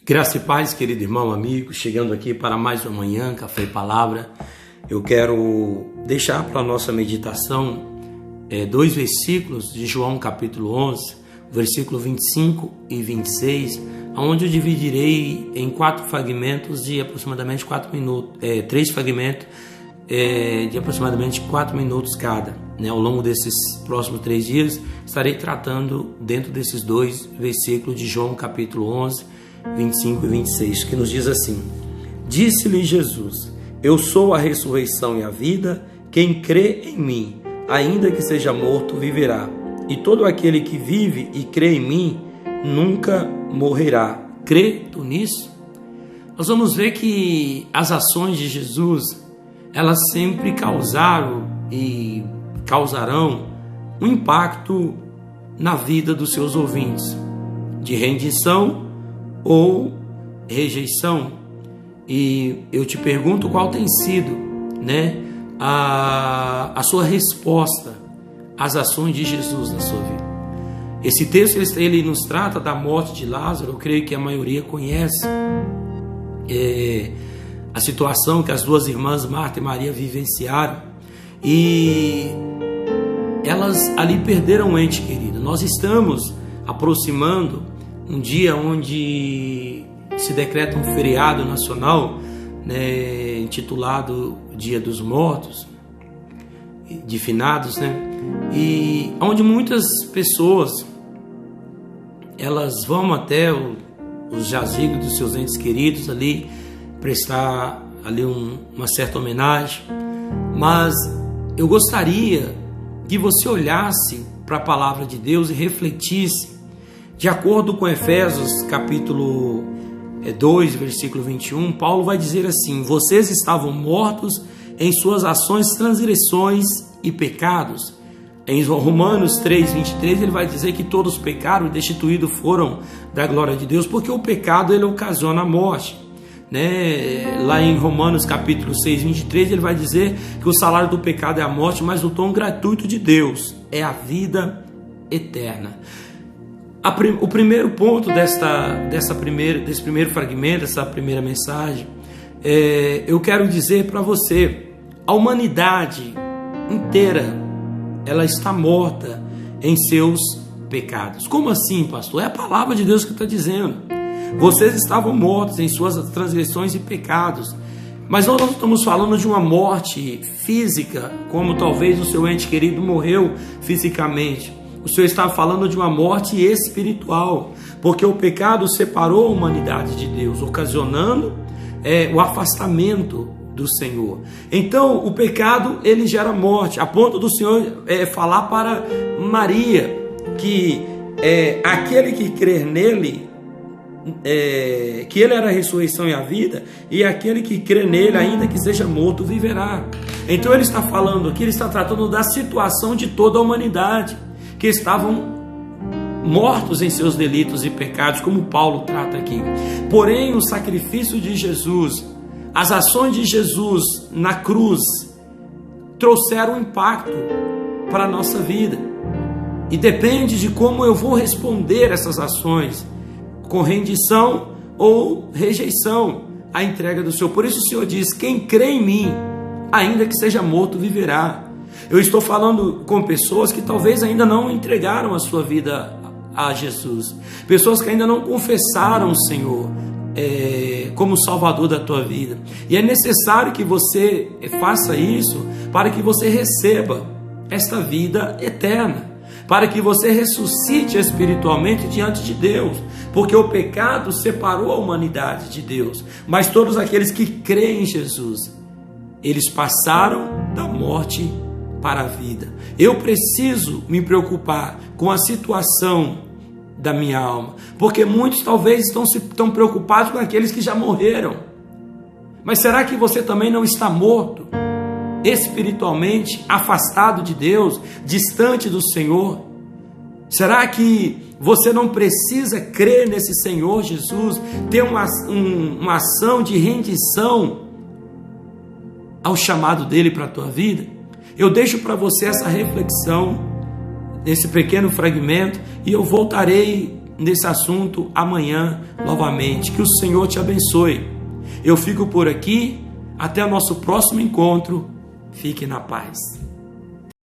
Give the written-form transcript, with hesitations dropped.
Graça e paz, querido irmão, amigo, chegando aqui para mais uma manhã, Café e Palavra. Eu quero deixar para a nossa meditação dois versículos de João capítulo 11, versículo 25 e 26, onde eu dividirei em 4 fragmentos de aproximadamente 4 minutos, 3 fragmentos de aproximadamente 4 minutos cada. Ao longo desses próximos 3 dias, estarei tratando dentro desses 2 versículos de João capítulo 11, 25 e 26, que nos diz assim: Disse-lhe Jesus: Eu sou a ressurreição e a vida, quem crê em mim, ainda que seja morto, viverá. E todo aquele que vive e crê em mim, nunca morrerá. Crê tu nisso? Nós vamos ver que as ações de Jesus, elas sempre causaram e causarão um impacto na vida dos seus ouvintes, de rendição ou rejeição. E eu te pergunto qual tem sido a sua resposta às ações de Jesus na sua vida. Esse texto ele nos trata da morte de Lázaro. Eu creio que a maioria conhece a situação que as duas irmãs Marta e Maria vivenciaram, e elas ali perderam um ente querido. Nós estamos aproximando um dia onde se decreta um feriado nacional, intitulado Dia dos Mortos, de Finados, e onde muitas pessoas elas vão até os jazigos dos seus entes queridos ali, prestar ali uma certa homenagem. Mas eu gostaria que você olhasse para a palavra de Deus e refletisse. De acordo com Efésios capítulo 2, versículo 21, Paulo vai dizer assim: Vocês estavam mortos em suas ações, transgressões e pecados. Em Romanos 3, 23, ele vai dizer que todos pecaram e destituídos foram da glória de Deus, porque o pecado ele ocasiona a morte. Lá em Romanos capítulo 6, 23, ele vai dizer que o salário do pecado é a morte, mas o dom gratuito de Deus é a vida eterna. O primeiro ponto desse primeiro fragmento, dessa primeira mensagem, eu quero dizer para você: a humanidade inteira ela está morta em seus pecados. Como assim, pastor? É a palavra de Deus que está dizendo. Vocês estavam mortos em suas transgressões e pecados. Mas nós não estamos falando de uma morte física, como talvez o seu ente querido morreu fisicamente. O Senhor está falando de uma morte espiritual, porque o pecado separou a humanidade de Deus, ocasionando o afastamento do Senhor. Então, o pecado ele gera morte, a ponto do Senhor falar para Maria que aquele que crer nele, que ele era a ressurreição e a vida, e aquele que crê nele, ainda que seja morto, viverá. Então ele está falando aqui, ele está tratando da situação de toda a humanidade, que estavam mortos em seus delitos e pecados, como Paulo trata aqui. Porém, o sacrifício de Jesus, as ações de Jesus na cruz, trouxeram um impacto para a nossa vida. E depende de como eu vou responder essas ações, com rendição ou rejeição à entrega do Senhor. Por isso o Senhor diz: quem crê em mim, ainda que seja morto, viverá. Eu estou falando com pessoas que talvez ainda não entregaram a sua vida a Jesus, pessoas que ainda não confessaram o Senhor como Salvador da tua vida, e é necessário que você faça isso para que você receba esta vida eterna, para que você ressuscite espiritualmente diante de Deus, porque o pecado separou a humanidade de Deus, mas todos aqueles que creem em Jesus, eles passaram da morte para a vida. Eu preciso me preocupar com a situação da minha alma, porque muitos talvez estão preocupados com aqueles que já morreram. Mas será que você também não está morto espiritualmente, afastado de Deus, distante do Senhor? Será que você não precisa crer nesse Senhor Jesus, ter uma ação de rendição ao chamado dele para a tua vida? Eu deixo para você essa reflexão nesse pequeno fragmento, e eu voltarei nesse assunto amanhã novamente. Que o Senhor te abençoe. Eu fico por aqui. Até o nosso próximo encontro. Fique na paz.